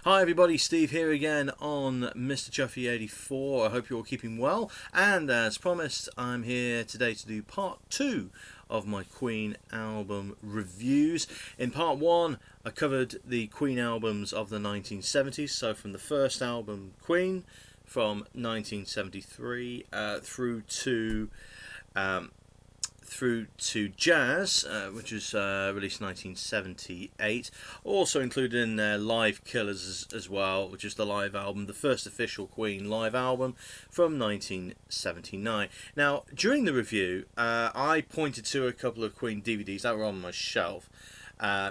Hi everybody, Steve here again on Mr. Chuffy 84. I hope you're all keeping well, and as promised I'm here today to do part 2 of my Queen album reviews. In part 1 I covered the Queen albums of the 1970s, so from the first album Queen from 1973 through to Jazz, which was released in 1978. Also included in there Live Killers as well, which is the live album, the first official Queen live album from 1979. Now, during the review, I pointed to a couple of Queen DVDs that were on my shelf,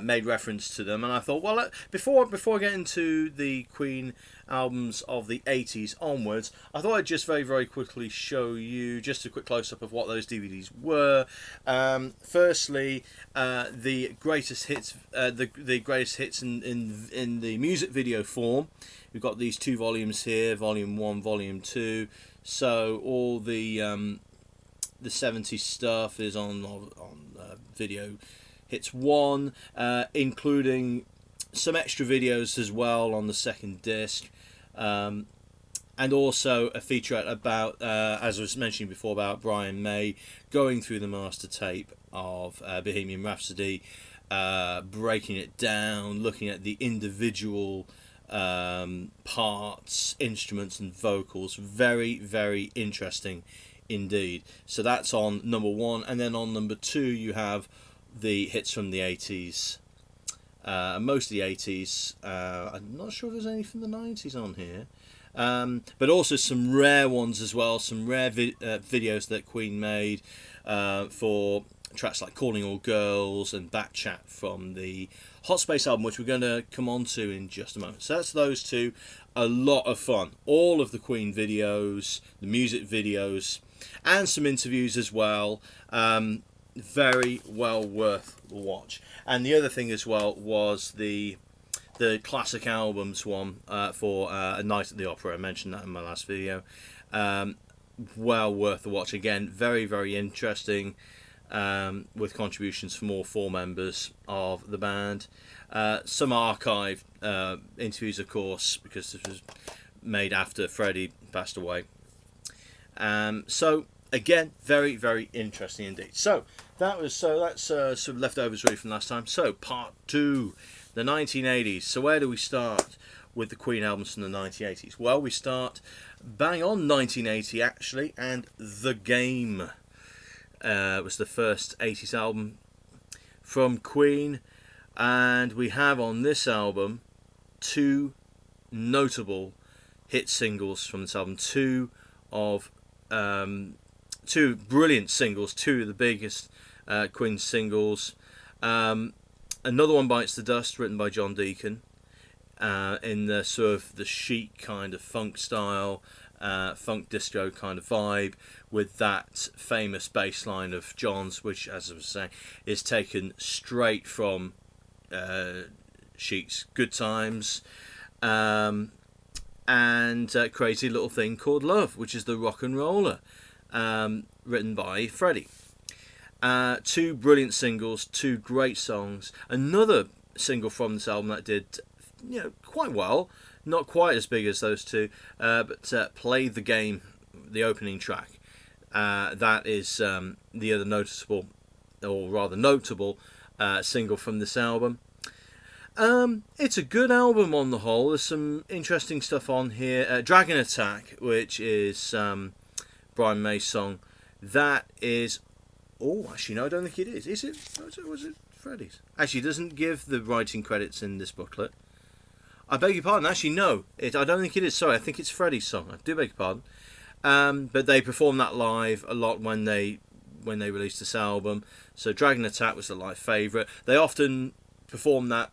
made reference to them, and I thought, well, before I get into the Queen albums of the 80s onwards, I thought I'd just very quickly show you just a quick close-up of what those DVDs were. Firstly, the greatest hits, the greatest hits in the music video form. We've got these two volumes here, Volume 1, Volume 2. So all the 70s stuff is on video hits 1, including some extra videos as well on the second disc, and also a featurette about, as I was mentioning before, about Brian May going through the master tape of Bohemian Rhapsody, breaking it down, looking at the individual parts, instruments and vocals. Very interesting indeed. So that's on number 1, and then on number 2 you have the hits from the 80s, most of the 80s. I'm not sure if there's any from the 90s on here, but also some rare ones as well, some rare videos that Queen made for tracks like Calling All Girls and Back Chat from the Hot Space album, which we're going to come on to in just a moment. So that's those two. A lot of fun. All of the Queen videos, the music videos, and some interviews as well. Very well worth the watch. And the other thing as well was the classic albums one for A Night at the Opera. I mentioned that in my last video. Well worth the watch. Again, very interesting, with contributions from all 4 members of the band. Some archived interviews, of course, because this was made after Freddie passed away. So again, very interesting indeed. So that's sort of leftovers really from last time. So part 2, the 1980s. So where do we start with the Queen albums from the 1980s? Well, we start bang on 1980 actually, and The Game was the first 80s album from Queen, and we have on this album 2 notable hit singles from this album. Two brilliant singles, 2 of the biggest Queen singles. Another one, Bites the Dust, written by John Deacon, in the sort of the chic kind of funk style, funk disco kind of vibe, with that famous bass line of John's, which, as I was saying, is taken straight from Chic's Good Times, and Crazy Little Thing Called Love, which is the rock and roller, written by Freddie. 2 brilliant singles, 2 great songs. Another single from this album that did, quite well, not quite as big as those 2, but Play the Game, the opening track. That is the other noticeable, or rather notable, single from this album. It's a good album on the whole. There's some interesting stuff on here. Dragon Attack, which is Brian May's song, that is... Oh, actually, no, I don't think it is. Is it? Was it Freddie's? Actually, it doesn't give the writing credits in this booklet. I beg your pardon. Actually, no, I don't think it is. Sorry, I think it's Freddie's song. I do beg your pardon. But they performed that live a lot when they released this album. So Dragon Attack was a live favourite. They often perform that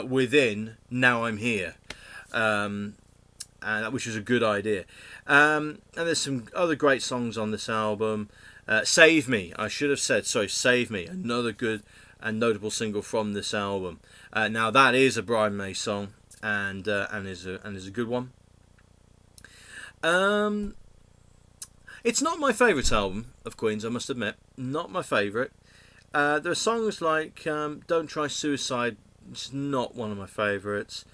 within Now I'm Here, and which was a good idea. And there's some other great songs on this album. Save Me, I should have said, sorry, Save Me, another good and notable single from this album. Now that is a Brian May song, and is a good one. It's not my favourite album of Queen's, I must admit. Not my favourite. There are songs like Don't Try Suicide, which is not one of my favourites.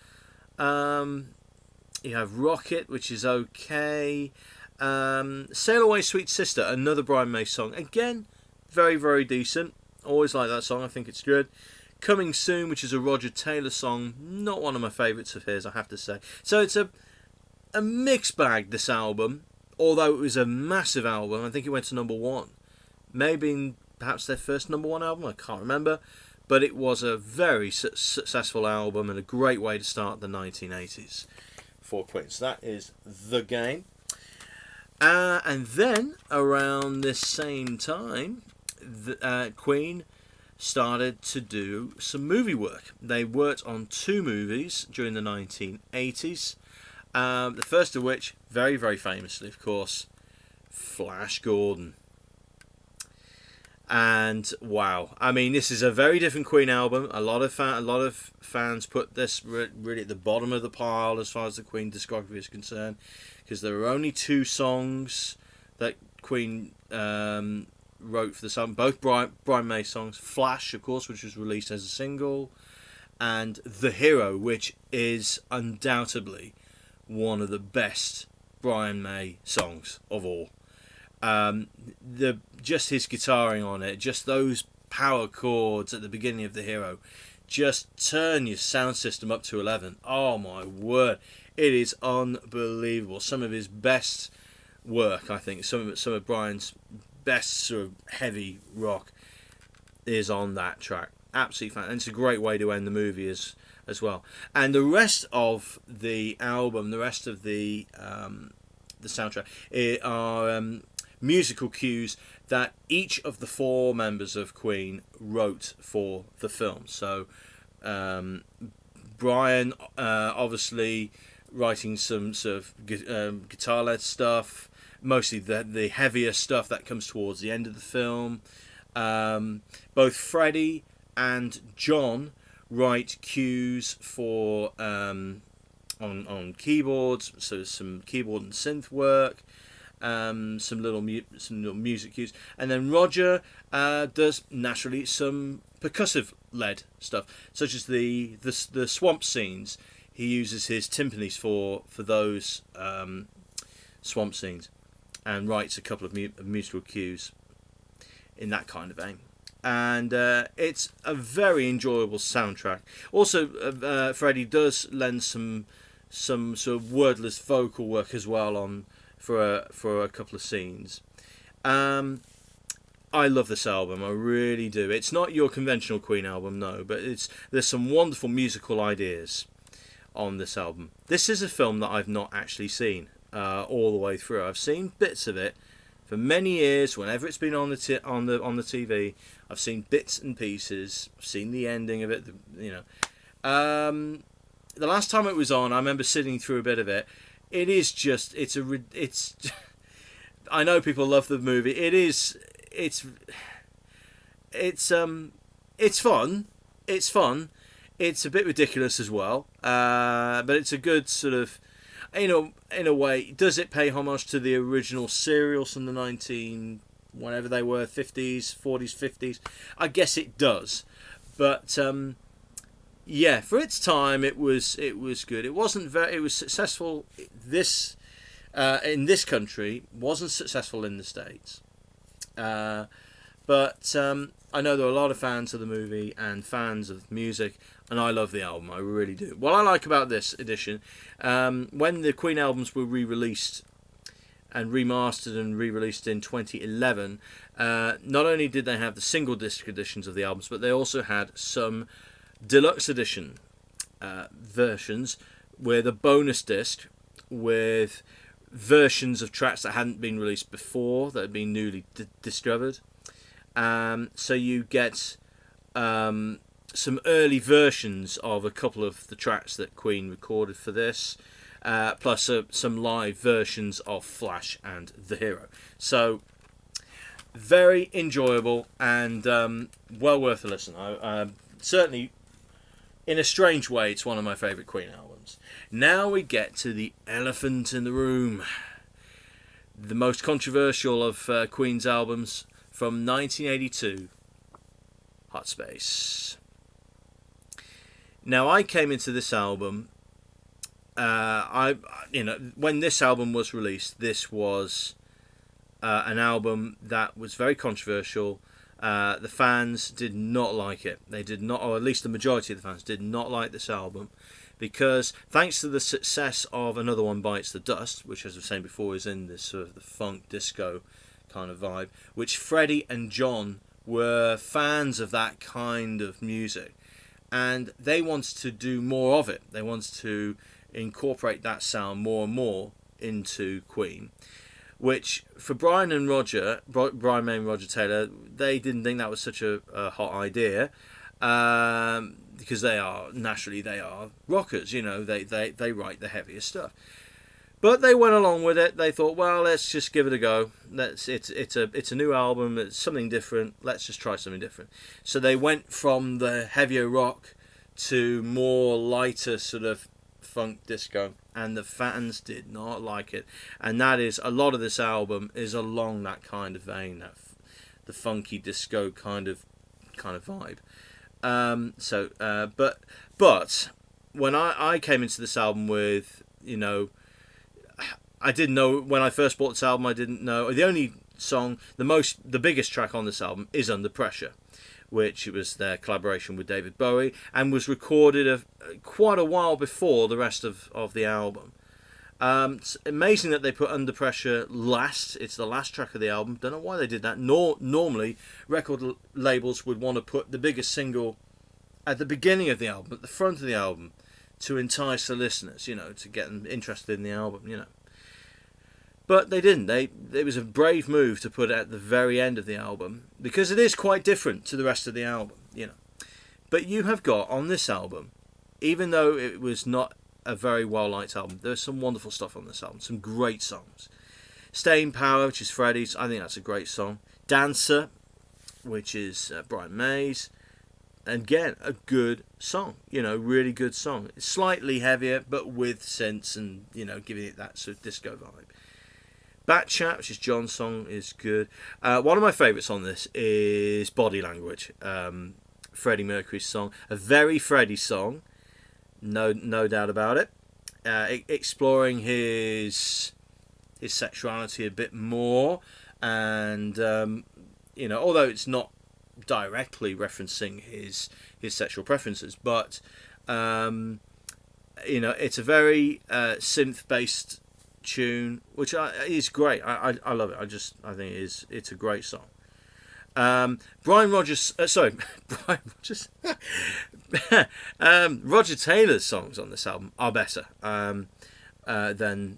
You have Rocket, which is okay. Sail Away Sweet Sister, another Brian May song. Again, very, very decent. Always like that song. I think it's good. Coming Soon, which is a Roger Taylor song. Not one of my favourites of his, I have to say. So it's a mixed bag, this album. Although it was a massive album. I think it went to number 1. Maybe perhaps their first number 1 album. I can't remember. But it was a very successful album and a great way to start the 1980s for Queen. So that is The Game. And then, around this same time, Queen started to do some movie work. They worked on 2 movies during the 1980s. The first of which, very, very famously, of course, Flash Gordon. And wow, I mean, this is a very different Queen album. A lot of fans put this really at the bottom of the pile as far as the Queen discography is concerned, because there are only 2 songs that Queen wrote for this album, both Brian May songs. Flash, of course, which was released as a single, and The Hero, which is undoubtedly one of the best Brian May songs of all. Just his guitaring on it, just those power chords at the beginning of The Hero, just turn your sound system up to 11. Oh my word, it is unbelievable. Some of his best work, I think, some of Brian's best sort of heavy rock is on that track. Absolutely fantastic. And it's a great way to end the movie as well. And the rest of the album, the rest of the soundtrack are musical cues that each of the 4 members of Queen wrote for the film. So Brian obviously writing some sort of guitar-led stuff, mostly the heavier stuff that comes towards the end of the film. Both Freddie and John write cues for on keyboards, so some keyboard and synth work. Some little music cues, and then Roger does naturally some percussive led stuff, such as the swamp scenes. He uses his timpanis for those swamp scenes, and writes a couple of musical cues in that kind of vein. And it's a very enjoyable soundtrack. Also, Freddie does lend some sort of wordless vocal work as well on for a couple of scenes. I love this album, I really do. It's not your conventional Queen album, no, but there's some wonderful musical ideas on this album. This is a film that I've not actually seen all the way through. I've seen bits of it for many years. Whenever it's been on the TV, I've seen bits and pieces. I've seen the ending of it. The last time it was on, I remember sitting through a bit of it. It is just, it's I know people love the movie. It's fun. It's fun. It's a bit ridiculous as well. But it's a good sort of, in a way, does it pay homage to the original serials from the whenever they were, 50s, 40s, 50s? I guess it does. But, yeah, for its time, it was good. It was successful. This in this country wasn't successful in the States, but I know there are a lot of fans of the movie and fans of music, and I love the album. I really do. What I like about this edition, when the Queen albums were re-released and remastered and re-released in 2011, not only did they have the single disc editions of the albums, but they also had some deluxe edition versions with a bonus disc with versions of tracks that hadn't been released before, that had been newly discovered. So you get some early versions of a couple of the tracks that Queen recorded for this, plus some live versions of Flash and The Hero. So very enjoyable and well worth a listen. Certainly, in a strange way, it's one of my favourite Queen albums. Now we get to the elephant in the room. The most controversial of Queen's albums from 1982, Hot Space. Now, I came into this album I when this album was released, this was an album that was very controversial. The fans did not like it. They did not, or at least the majority of the fans did not like this album, because thanks to the success of Another One Bites the Dust, which, as I was saying before, is in this sort of the funk disco kind of vibe, which Freddie and John were fans of that kind of music, and they wanted to do more of it. They wanted to incorporate that sound more and more into Queen, which for Brian May and Roger Taylor, they didn't think that was such a hot idea, because they are rockers, they write the heavier stuff. But they went along with it. They thought, well, let's just give it a go. It's a new album. It's something different. Let's just try something different. So they went from the heavier rock to more lighter sort of funk disco, and the fans did not like it. And that is, a lot of this album is along that kind of vein, the funky disco kind of vibe. But when I came into this album with, I didn't know when I first bought this album. I didn't know the only song, the biggest track on this album is Under Pressure, which was their collaboration with David Bowie, and was recorded quite a while before the rest of the album. It's amazing that they put Under Pressure last. It's the last track of the album. Don't know why they did that. Normally, record labels would want to put the biggest single at the beginning of the album, at the front of the album, to entice the listeners, to get them interested in the album, But they didn't. It was a brave move to put it at the very end of the album, because it is quite different to the rest of the album, But you have got on this album, even though it was not a very well-liked album, there's some wonderful stuff on this album, some great songs. Staying Power, which is Freddie's, I think that's a great song. Dancer, which is Brian May's, and again, a good song, really good song. It's slightly heavier, but with synths and, giving it that sort of disco vibe. Bat Chat, which is John's song, is good. One of my favourites on this is Body Language, Freddie Mercury's song. A very Freddie song, no doubt about it. Exploring his sexuality a bit more, and although it's not directly referencing his sexual preferences, but it's a very synth-based tune, which is great. I love it. I think it's a great song. Brian Rogers, Roger Taylor's songs on this album are better than the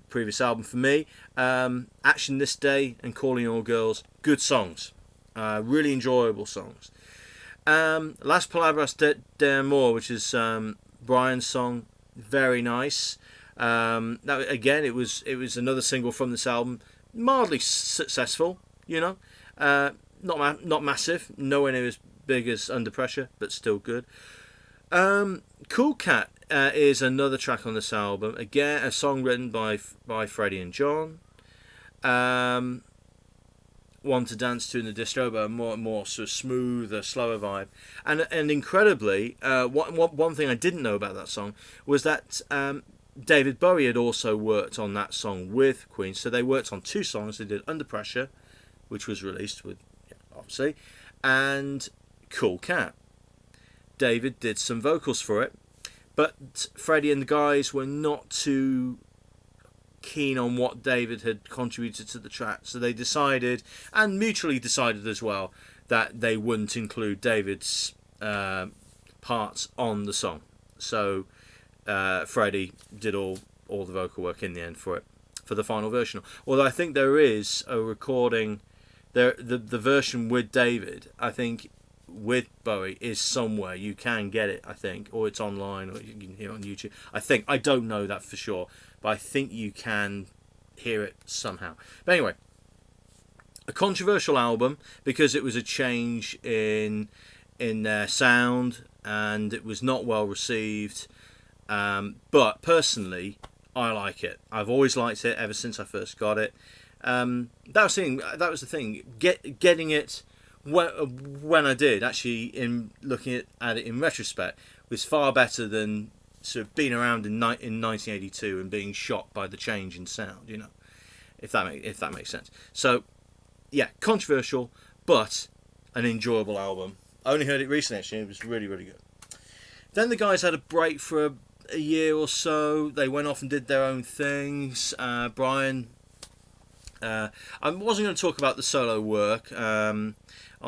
previous album for me. Action This Day and Calling All Girls, good songs, really enjoyable songs. Las Palabras de Amor, which is Brian's song, very nice. That again, it was another single from this album, mildly successful, not massive, nowhere near as big as Under Pressure, but still good. Cool Cat is another track on this album, again a song written by Freddie and John. One to dance to in the distro, but a more sort of smoother, slower vibe. And incredibly, one thing I didn't know about that song was that David Bowie had also worked on that song with Queen. So they worked on two songs. They did Under Pressure, which was released with, obviously, and Cool Cat. David did some vocals for it, but Freddie and the guys were not too keen on what David had contributed to the track, so they decided, and mutually decided as well, that they wouldn't include David's parts on the song. So Freddie did all the vocal work in the end for the final version. Although I think there is a recording, the version with David, I think, with Bowie is somewhere. You can get it, I think, or it's online, or you can hear it on YouTube. I don't know that for sure, but I think you can hear it somehow. But anyway, a controversial album because it was a change in their sound and it was not well received. But personally, I like it. I've always liked it ever since I first got it. That was the thing. Getting it when I did, actually, in looking at it in retrospect, was far better than sort of being around in 1982 and being shocked by the change in sound, you know, if that makes sense. So yeah, controversial, but an enjoyable album. I only heard it recently, actually. It was really, really good. Then the guys had a break for a year or so. They went off and did their own things. Brian, I wasn't going to talk about the solo work on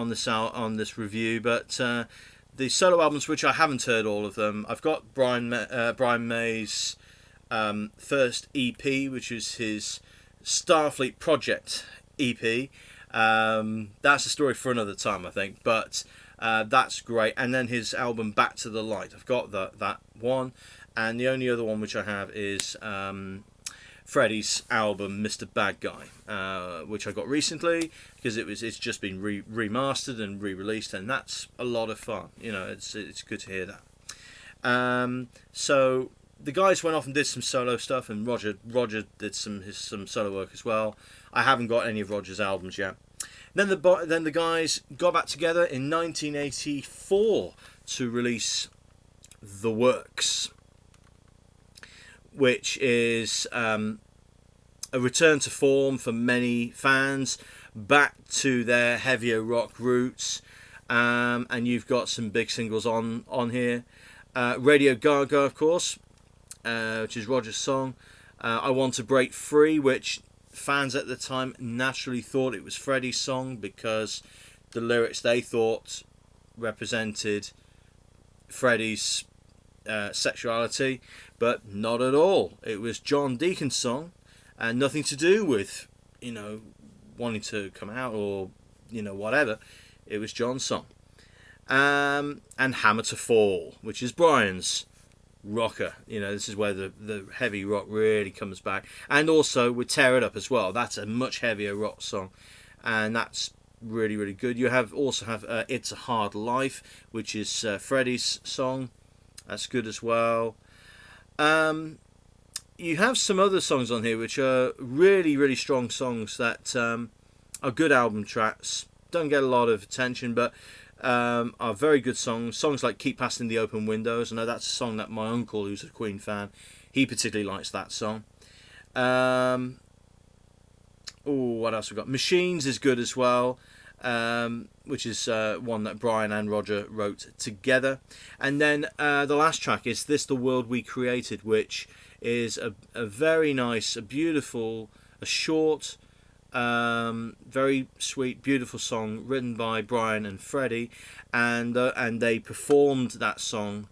this review, but the solo albums, which I haven't heard all of them, I've got Brian May's first EP, which is his Starfleet Project EP. That's a story for another time, I think, but that's great. And then his album Back to the Light, I've got that one, and the only other one which I have is Freddie's album Mr. Bad Guy, which I got recently because it's just been remastered and re-released, and that's a lot of fun. You know, it's good to hear that. So the guys went off and did some solo stuff, and Roger did some solo work as well. I haven't got any of Roger's albums yet. Then the guys got back together in 1984 to release The Works, which is a return to form for many fans, back to their heavier rock roots, and you've got some big singles on here. Radio Gaga, of course, which is Roger's song. I Want to Break Free, which fans at the time naturally thought it was Freddie's song because the lyrics they thought represented Freddie's sexuality, but not at all. It was John Deacon's song, and nothing to do with, you know, wanting to come out or, you know, whatever. It was John's song. And Hammer to Fall, which is Brian's rocker. You know, this is where the heavy rock really comes back, and also with Tear It Up as well. That's a much heavier rock song, and that's really, really good. You also have It's a Hard Life, which is Freddie's song. That's good as well. You have some other songs on here which are really, really strong songs that are good album tracks. Don't get a lot of attention, but are very good songs. Songs like Keep Passing the Open Windows. I know that's a song that my uncle, who's a Queen fan, he particularly likes that song. What else we got? Machines is good as well, which is one that Brian and Roger wrote together. And then the last track is This the World We Created, which is a very nice, a beautiful, a short, very sweet, beautiful song written by Brian and Freddie, and they performed that song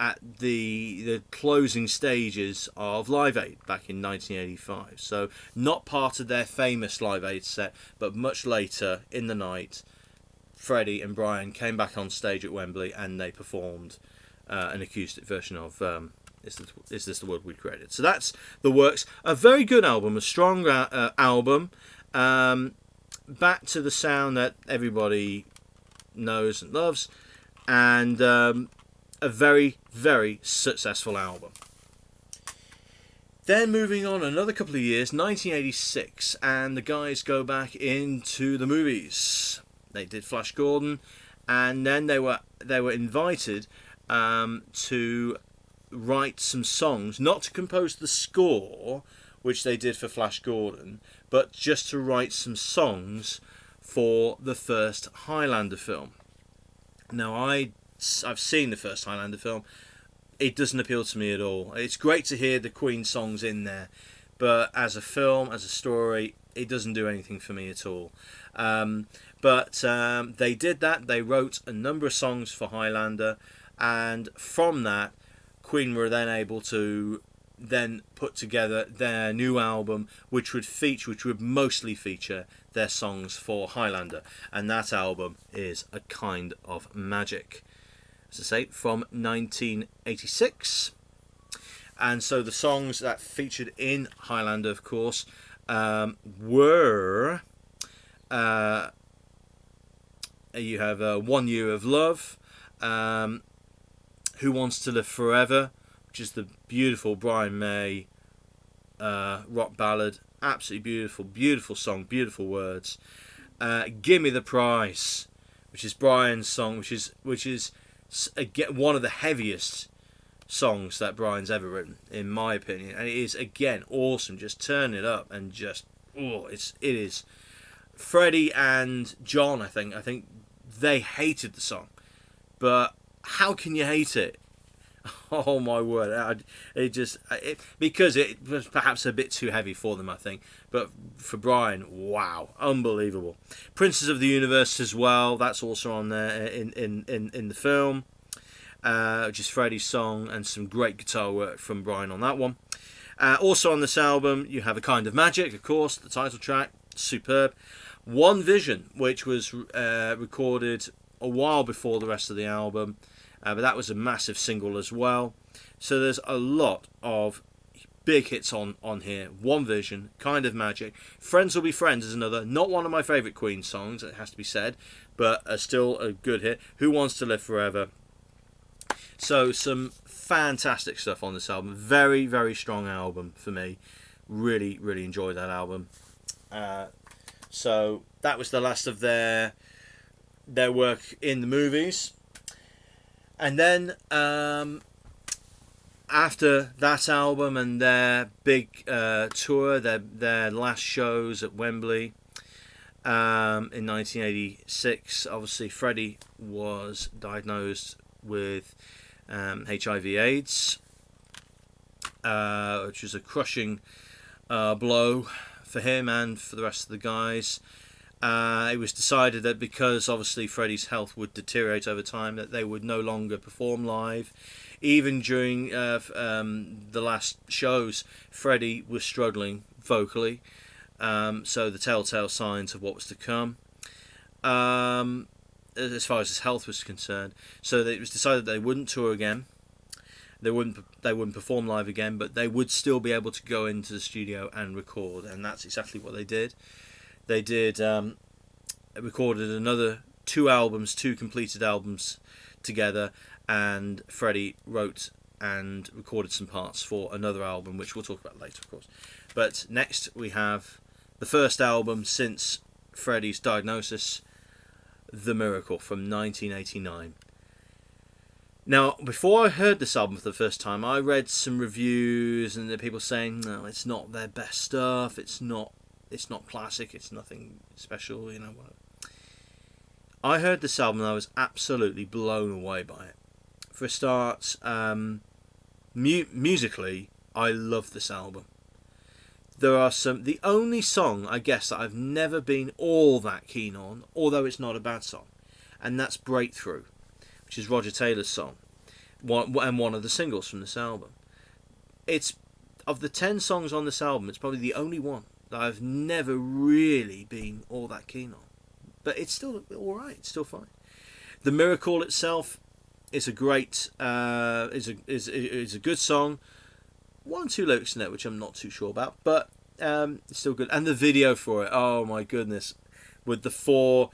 at the closing stages of Live Aid back in 1985. So not part of their famous Live Aid set, but much later in the night, Freddie and Brian came back on stage at Wembley and they performed an acoustic version of Is This the World We Created? So that's The Works. A very good album, a strong album. Back to the sound that everybody knows and loves, and a very, very successful album. Then moving on another couple of years, 1986, and the guys go back into the movies. They did Flash Gordon, and then they were invited to write some songs, not to compose the score, which they did for Flash Gordon, but just to write some songs for the first Highlander film. Now, I've seen the first Highlander film. It doesn't appeal to me at all. It's great to hear the Queen songs in there, but as a film, as a story, it doesn't do anything for me at all. But they did that. They wrote a number of songs for Highlander, and from that, Queen were then able to then put together their new album, which would mostly feature their songs for Highlander, and that album is A Kind of Magic, as I say, from 1986. And so the songs that featured in Highlander, of course, were you have 1 Year of Love, Who Wants to Live Forever, which is the beautiful Brian May rock ballad. Absolutely beautiful, beautiful song, beautiful words. Gimme the Prize, which is Brian's song, which is again, one of the heaviest songs that Brian's ever written, in my opinion, and it is again awesome. Just turn it up and just it is. Freddie and John, I think they hated the song, but how can you hate it? Oh my word! Because it was perhaps a bit too heavy for them, I think. But for Brian, wow, unbelievable. Princes of the Universe as well. That's also on there in the film, which is Freddie's song, and some great guitar work from Brian on that one. Also on this album, you have A Kind of Magic, of course, the title track, superb. One Vision, which was recorded a while before the rest of the album. But that was a massive single as well. So there's a lot of big hits on here. One Vision, Kind of Magic. Friends Will Be Friends is another. Not one of my favourite Queen songs, it has to be said, but still a good hit. Who Wants to Live Forever? So some fantastic stuff on this album. Very, very strong album for me. Really, really enjoyed that album. So that was the last of their work in the movies. And then after that album and their big tour, their last shows at Wembley in 1986, obviously Freddie was diagnosed with HIV/AIDS, which was a crushing blow for him and for the rest of the guys. It was decided that because obviously Freddie's health would deteriorate over time, that they would no longer perform live. Even during the last shows, Freddie was struggling vocally, so the telltale signs of what was to come, as far as his health was concerned. So it was decided that they wouldn't tour again. They wouldn't perform live again, but they would still be able to go into the studio and record, and that's exactly what they did. They recorded another two completed albums together, and Freddie wrote and recorded some parts for another album, which we'll talk about later, of course. But next we have the first album since Freddie's diagnosis, The Miracle, from 1989. Now, before I heard this album for the first time, I read some reviews and the people saying, no, it's not their best stuff, it's not classic, it's nothing special, whatever. I heard this album and I was absolutely blown away by it. For a start, musically, I love this album. There are the only song, I guess, that I've never been all that keen on, although it's not a bad song, and that's Breakthrough, which is Roger Taylor's song, and one of the singles from this album. It's, of the 10 songs on this album, it's probably the only one that I've never really been all that keen on. But it's still alright, it's still fine. The Miracle itself is a great, is a good song. One or two lyrics in it which I'm not too sure about, but it's still good. And the video for it, oh my goodness, with the four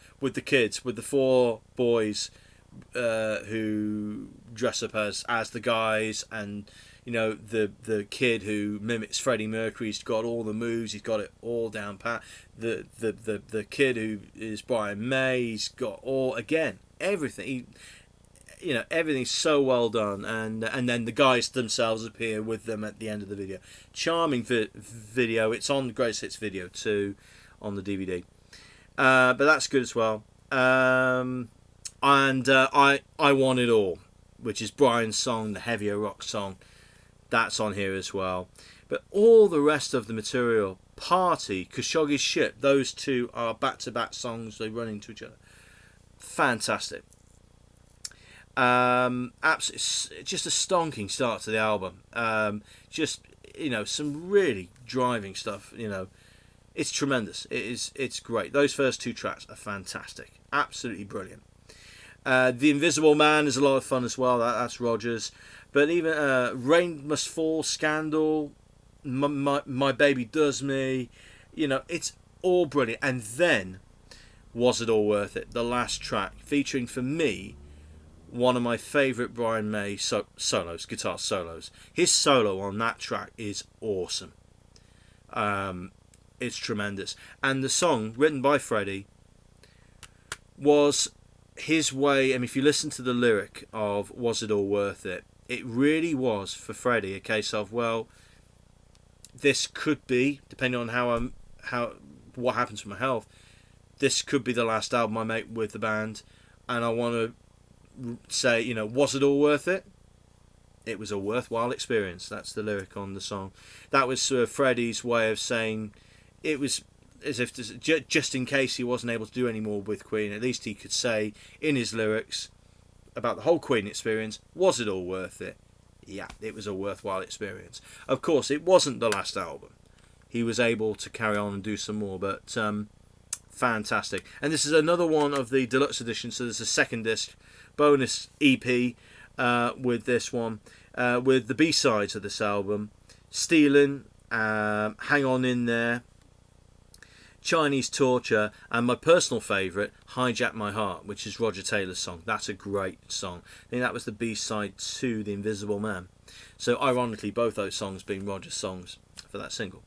boys who dress up as the guys, and the kid who mimics Freddie Mercury. He's got all the moves, he's got it all down pat. The kid who is Brian May, he's got everything. Everything's so well done, and then the guys themselves appear with them at the end of the video. Charming video. It's on the Greatest Hits video too, on the DVD. But that's good as well. And I Want It All, which is Brian's song, the heavier rock song. That's on here as well. But all the rest of the material, Party, Khashoggi's Ship, those two are back-to-back songs. They run into each other. Fantastic. Absolutely, just a stonking start to the album. Some really driving stuff. It's tremendous. It's great. Those first two tracks are fantastic. Absolutely brilliant. The Invisible Man is a lot of fun as well. That's Rogers. But even Rain Must Fall, Scandal, My Baby Does Me, it's all brilliant. And then, Was It All Worth It? The last track, featuring for me one of my favourite Brian May solos, guitar solos. His solo on that track is awesome. It's tremendous. And the song, written by Freddie, was his way, I mean, if you listen to the lyric of "Was It All Worth It," it really was for Freddie a case of, well, this could be, depending on what happens to my health, this could be the last album I make with the band, and I want to say, you know, was it all worth it? It was a worthwhile experience. That's the lyric on the song. That was Freddie's way of saying it was as if just in case he wasn't able to do any more with Queen, at least he could say in his lyrics about the whole Queen experience, was it all worth it? Yeah, it was a worthwhile experience. Of course, it wasn't the last album. He was able to carry on and do some more, but fantastic. And this is another one of the deluxe editions, so there's a second disc, bonus EP with this one, with the B-sides of this album, Stealin', Hang On In There, Chinese Torture, and my personal favourite, Hijack My Heart, which is Roger Taylor's song. That's a great song. I think that was the B-side to The Invisible Man. So ironically, both those songs being Roger's songs for that single.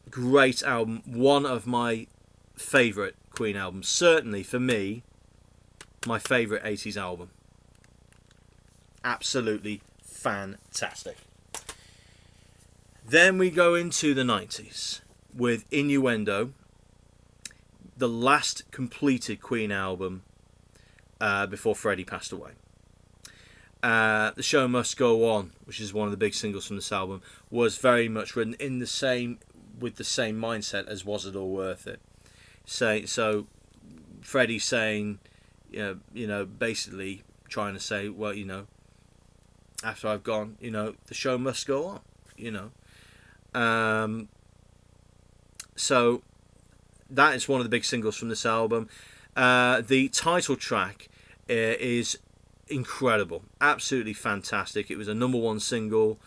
Great album. One of my favourite Queen albums. Certainly, for me, my favourite 80s album. Absolutely fantastic. Then we go into the 90s. With Innuendo, the last completed Queen album before Freddie passed away. The Show Must Go On, which is one of the big singles from this album, was very much written with the same mindset as Was It All Worth It? So Freddie saying, you know, basically trying to say, well, you know, after I've gone, you know, the show must go on, you know. So that is one of the big singles from this album. The title track is incredible, absolutely fantastic. It was a number one single,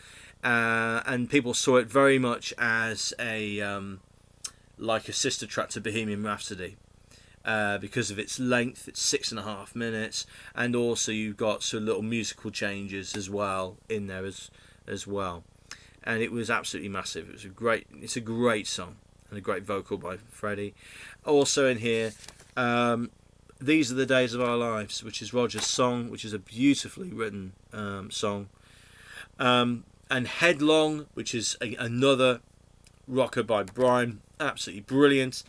and people saw it very much as like a sister track to Bohemian Rhapsody, because of its length. It's 6.5 minutes, and also you've got some little musical changes as well in there as well. And it was absolutely massive. It's a great song. And a great vocal by Freddie. Also in here, These Are the Days of Our Lives, which is Roger's song, which is a beautifully written song. And Headlong, which is another rocker by Brian. Absolutely brilliant.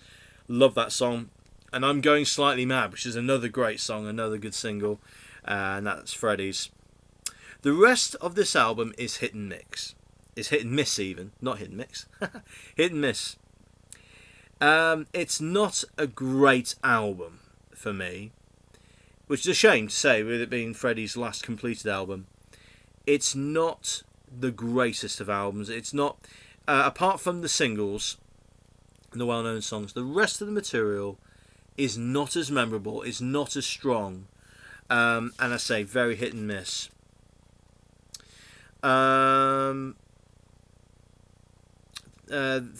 Love that song. And I'm Going Slightly Mad, which is another great song, another good single. And that's Freddie's. The rest of this album is hit and mix. It's hit and miss even. Not hit and mix. Hit and miss. It's not a great album for me, which is a shame to say, with it being Freddie's last completed album. It's not the greatest of albums. It's not, apart from the singles and the well-known songs, the rest of the material is not as memorable, is not as strong, and I say very hit and miss. There's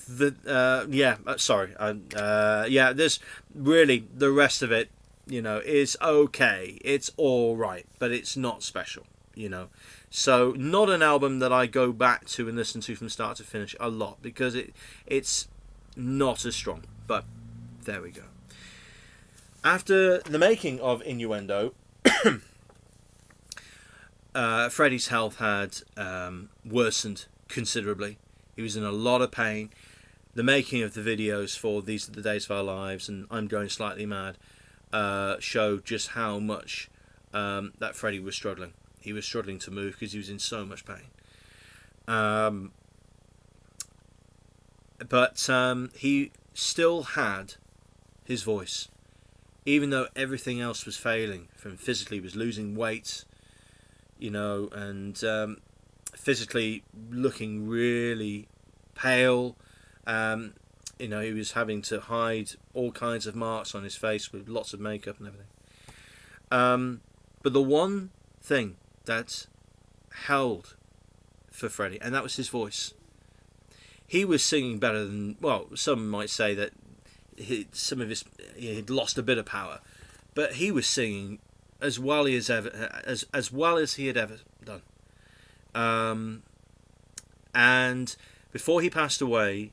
really, the rest of it, you know, is okay. It's all right, but it's not special, you know. So not an album that I go back to and listen to from start to finish a lot, because it's not as strong. But there we go. After the making of Innuendo, Freddie's health had worsened considerably. He was in a lot of pain. The making of the videos for These Are the Days of Our Lives and I'm Going Slightly Mad showed just how much that Freddie was struggling. He was struggling to move because he was in so much pain. But he still had his voice. Even though everything else was failing. From physically, he was losing weight, you know, and physically looking really pale. You know, he was having to hide all kinds of marks on his face with lots of makeup and everything. But the one thing that held for Freddie, and that was his voice. He was singing better than, well, some might say that he'd lost a bit of power, but he was singing as well as he had ever done. And before he passed away,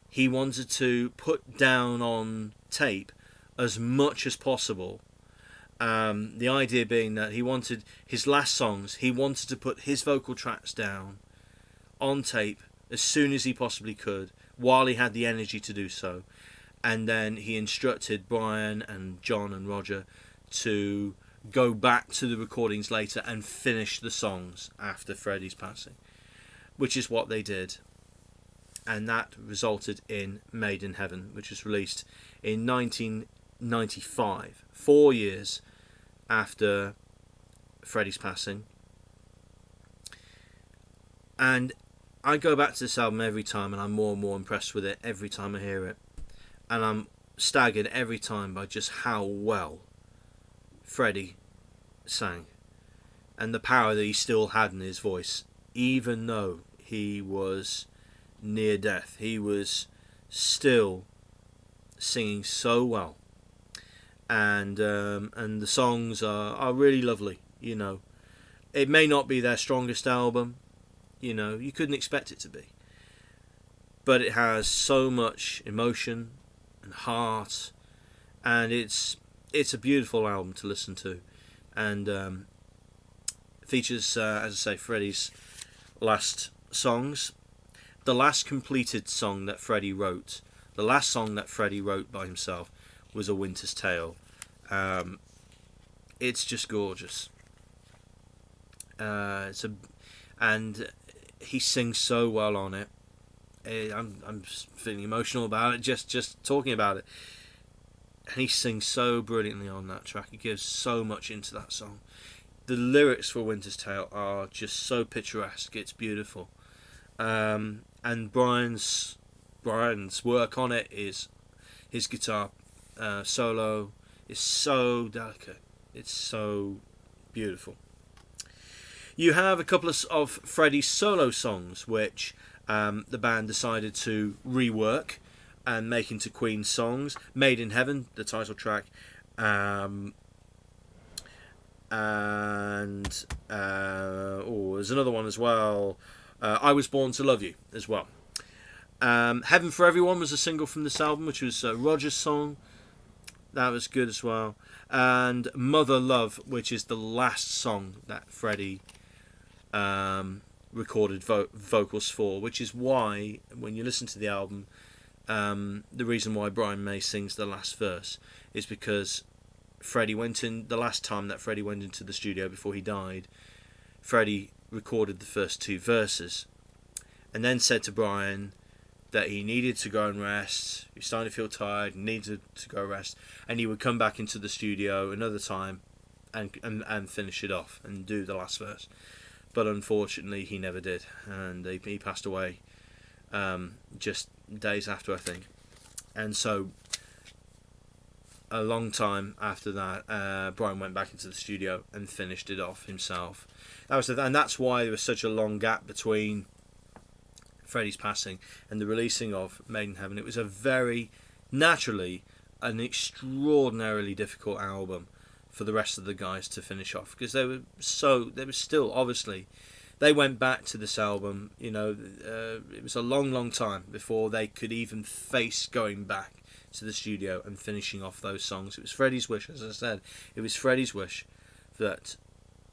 he wanted to put down on tape as much as possible The idea being that he wanted his last songs, he wanted to put his vocal tracks down on tape as soon as he possibly could, while he had the energy to do so. And then he instructed Brian and John and Roger to go back to the recordings later and finish the songs after Freddie's passing, which is what they did. And that resulted in Made in Heaven, which was released in 1995, 4 years after Freddie's passing. And I go back to this album every time, and I'm more and more impressed with it every time I hear it. And I'm staggered every time by just how well Freddie sang, and the power that he still had in his voice, even though he was near death. He was still singing so well, and the songs are really lovely. You know, it may not be their strongest album. You know, you couldn't expect it to be, but it has so much emotion and heart, and it's a beautiful album to listen to, and features, as I say, Freddie's last songs. The last completed song that Freddie wrote, the last song that Freddie wrote by himself, was A Winter's Tale. It's just gorgeous. And he sings so well on it. I'm feeling emotional about it just talking about it. And he sings so brilliantly on that track. He gives so much into that song. The lyrics for Winter's Tale are just so picturesque. It's beautiful. And Brian's work on it, is his guitar solo is so delicate. It's so beautiful. You have a couple of Freddie's solo songs, which the band decided to rework and make into Queen songs. Made in Heaven, the title track, and there's another one as well. I Was Born to Love You as well. Heaven for Everyone was a single from this album, which was Roger's song. That was good as well. And Mother Love, which is the last song that Freddie recorded vocals for, which is why, when you listen to the album, the reason why Brian May sings the last verse is because the last time that Freddie went into the studio before he died, Freddie recorded the first two verses and then said to Brian that he needed to go and rest. He was starting to feel tired, needed to go rest, and he would come back into the studio another time and finish it off and do the last verse. But unfortunately, he never did, and he passed away just days after, I think. And so, a long time after that, Brian went back into the studio and finished it off himself. And that's why there was such a long gap between Freddie's passing and the releasing of Made in Heaven. It was an extraordinarily difficult album for the rest of the guys to finish off, because they were still, obviously, they went back to this album, you know, it was a long time before they could even face going back to the studio and finishing off those songs. It was Freddie's wish, as I said, it was Freddie's wish that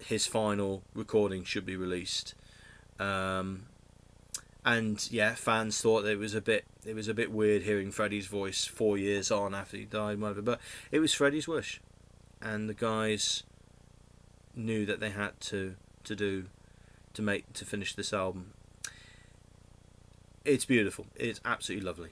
his final recording should be released. And yeah, fans thought that it was a bit weird hearing Freddie's voice 4 years on after he died and whatever, but it was Freddie's wish, and the guys knew that they had to finish this album. It's beautiful. It's absolutely lovely.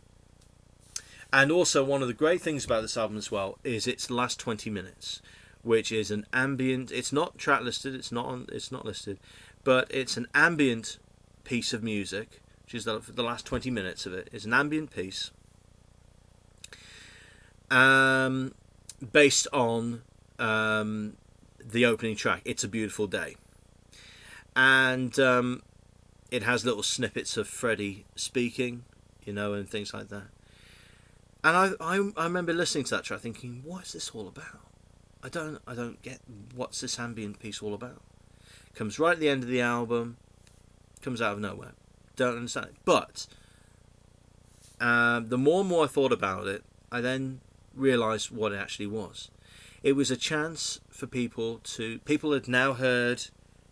And also, one of the great things about this album as well is its last 20 minutes, which is an ambient. It's not track listed. It's not listed, but it's an ambient piece of music, which is the last 20 minutes of it is an ambient piece, based on the opening track, It's a Beautiful Day. And it has little snippets of Freddie speaking, you know, and things like that. And I remember listening to that track thinking, what is this all about? I don't get what's this ambient piece all about. Comes right at the end of the album, comes out of nowhere. Don't understand it. But the more and more I thought about it, I then realised what it actually was. It was a chance for people had now heard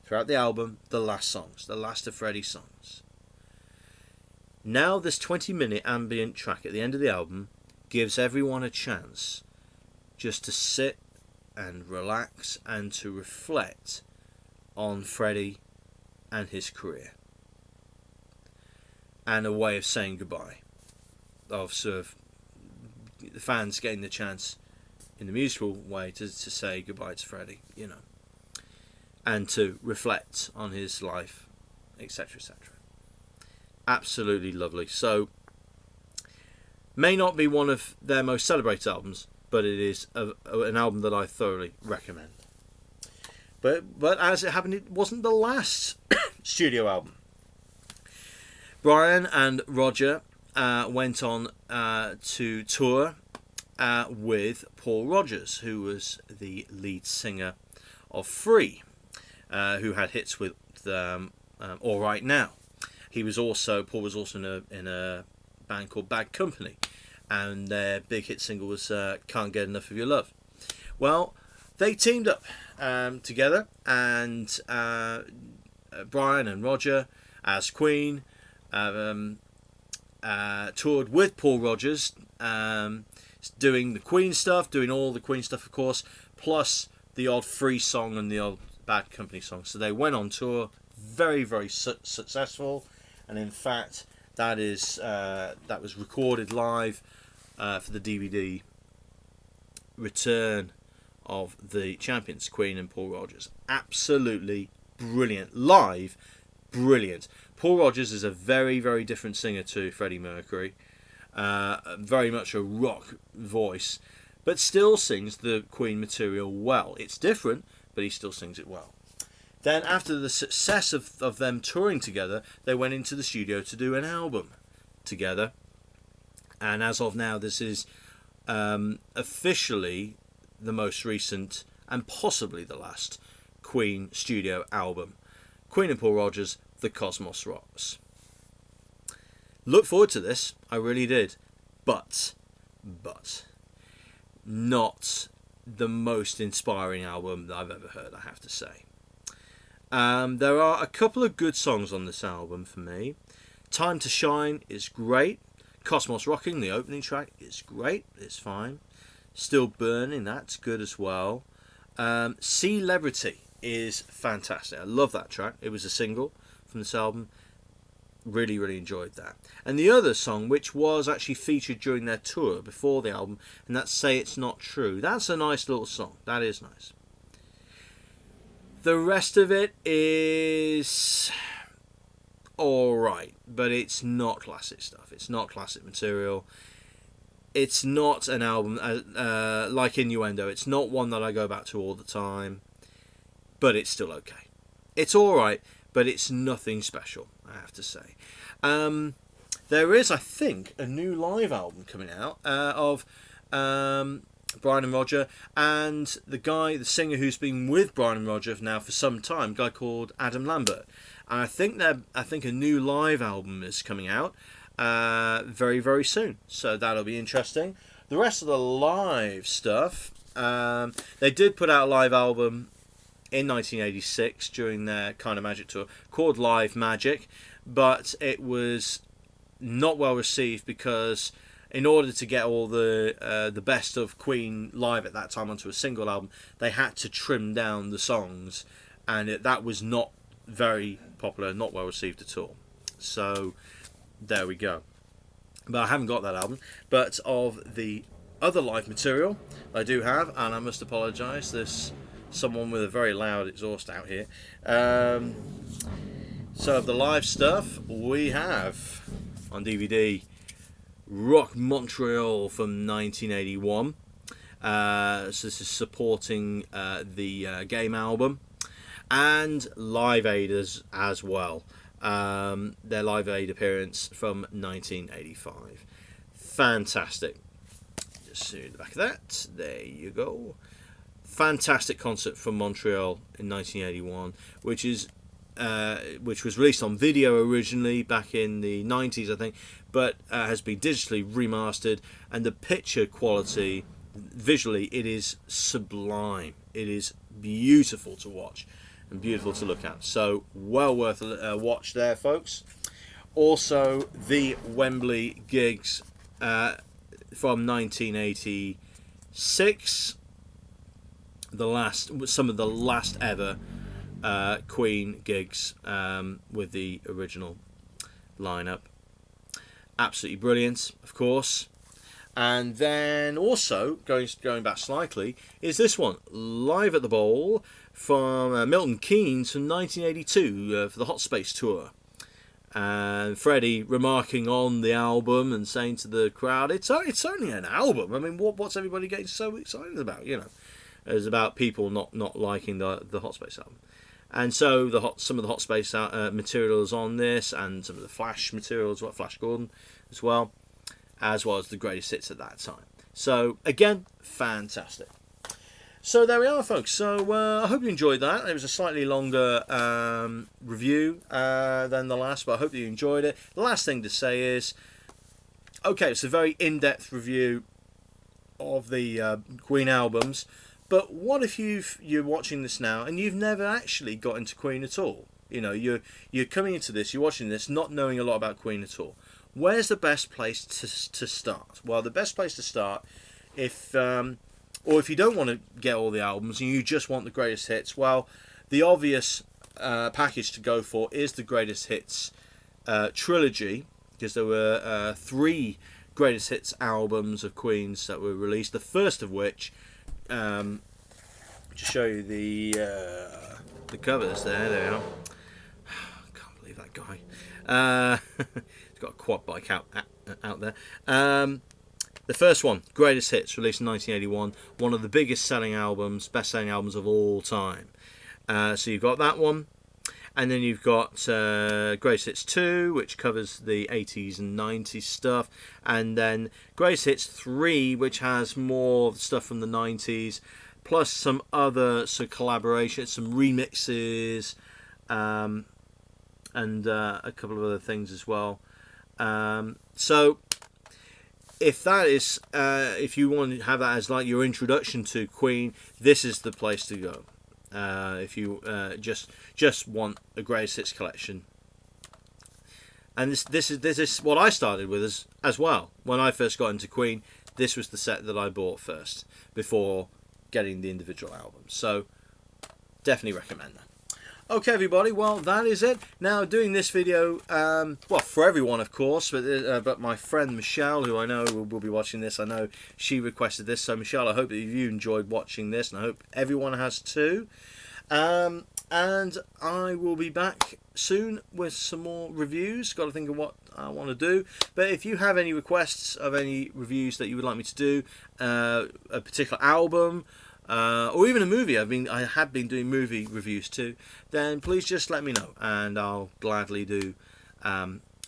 throughout the album the last songs, the last of Freddie's songs. Now this 20-minute ambient track at the end of the album gives everyone a chance just to sit and relax and to reflect on Freddie and his career. And a way of saying goodbye. Of sort of the fans getting the chance in the musical way to say goodbye to Freddie, you know. And to reflect on his life, etc., etc. Absolutely lovely. So, may not be one of their most celebrated albums, but it is an album that I thoroughly recommend. But as it happened, it wasn't the last studio album. Brian and Roger went on to tour with Paul Rodgers, who was the lead singer of Free, who had hits with All Right Now. Paul was also in a band called Bad Company, and their big hit single was Can't Get Enough of Your Love. Well, they teamed up together, and Brian and Roger as Queen toured with Paul Rodgers, doing the Queen stuff, doing all the Queen stuff, of course, plus the odd Free song and the odd Bad Company song. So they went on tour, very, very successful, and in fact, that was recorded live for the DVD return of the Champions, Queen and Paul Rodgers. Absolutely brilliant. Live, brilliant. Paul Rodgers is a very, very different singer to Freddie Mercury. Very much a rock voice, but still sings the Queen material well. It's different, but he still sings it well. Then, after the success of them touring together, they went into the studio to do an album together. And as of now, this is officially the most recent and possibly the last Queen studio album. Queen and Paul Rodgers, The Cosmos Rocks. Look forward to this, I really did. But not the most inspiring album that I've ever heard, I have to say. There are a couple of good songs on this album for me. Time to Shine is great. Cosmos Rocking, the opening track, is great. It's fine. Still Burning, that's good as well. Celebrity is fantastic. I love that track. It was a single from this album. Really, really enjoyed that. And the other song, which was actually featured during their tour before the album, and that's Say It's Not True. That's a nice little song. That is nice. The rest of it is alright, but it's not classic stuff. It's not classic material. It's not an album like Innuendo. It's not one that I go back to all the time, but it's still okay. It's alright, but it's nothing special, I have to say. There is, I think, a new live album coming out of Brian and Roger, and the singer who's been with Brian and Roger now for some time, a guy called Adam Lambert. And I think a new live album is coming out very, very soon. So that'll be interesting. The rest of the live stuff, they did put out a live album in 1986 during their Kind of Magic tour called Live Magic, but it was not well received because in order to get all the best of Queen live at that time onto a single album, they had to trim down the songs, and that was not very popular, not well received at all. So there we go. But I haven't got that album. But of the other live material I do have, and I must apologise, there's someone with a very loud exhaust out here. So of the live stuff, we have on DVD Rock Montreal from 1981. So this is supporting the Game album, and Live Aid as well. Their Live Aid appearance from 1985. Fantastic. Just see the back of that. There you go. Fantastic concert from Montreal in 1981, which was released on video originally back in the 90s, I think, but has been digitally remastered, and the picture quality, visually it is sublime. It is beautiful to watch and beautiful to look at. So well worth a watch there, folks. Also, the Wembley gigs from 1986. Some of the last ever Queen gigs with the original lineup. Absolutely brilliant, of course. And then also going back slightly is this one, Live at the Bowl from Milton Keynes from 1982 for the Hot Space tour. And Freddie remarking on the album and saying to the crowd, "It's only an album. I mean, what's everybody getting so excited about? You know, it's about people not liking the Hot Space album." And so some of the Hot Space materials on this, and some of the Flash materials, Flash Gordon as well as the greatest hits at that time. So again, fantastic. So there we are, folks. So I hope you enjoyed that. It was a slightly longer review than the last, but I hope you enjoyed it. The last thing to say is, okay, it's a very in-depth review of the Queen albums, but what if you're watching this now and you've never actually got into Queen at all? You know, you're coming into this, you're watching this, not knowing a lot about Queen at all. Where's the best place to start? Well, the best place to start, if you don't want to get all the albums and you just want the greatest hits, well, the obvious package to go for is the greatest hits trilogy, because there were 3 greatest hits albums of Queen's that were released. The first of which, to show you the covers there they are. I can't believe that guy. He's got a quad bike out there. The first one, Greatest Hits, released in 1981, one of the biggest selling albums, best-selling albums of all time. So you've got that one, and then you've got Greatest Hits 2, which covers the 80s and 90s stuff, and then Greatest Hits 3, which has more stuff from the 90s, plus some other collaborations, some remixes, and a couple of other things as well. So if that is, if you want to have that as like your introduction to Queen, this is the place to go. If you just want a greatest hits collection, and this is what I started with as well. When I first got into Queen, this was the set that I bought first before getting the individual albums. So definitely recommend that. Okay, everybody, well, that is it. Now, doing this video, well, for everyone, of course, but my friend Michelle, who I know will be watching this, I know she requested this. So, Michelle, I hope that you enjoyed watching this, and I hope everyone has too. And I will be back soon with some more reviews. Got to think of what I want to do. But if you have any requests of any reviews that you would like me to do, a particular album, or even a movie, I have been doing movie reviews too, then please just let me know and I'll gladly do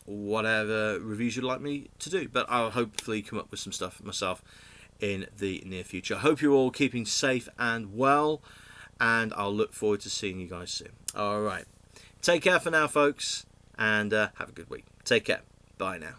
whatever reviews you'd like me to do. But I'll hopefully come up with some stuff myself in the near future. I hope you're all keeping safe and well, and I'll look forward to seeing you guys soon. Alright, take care for now, folks, and have a good week. Take care. Bye now.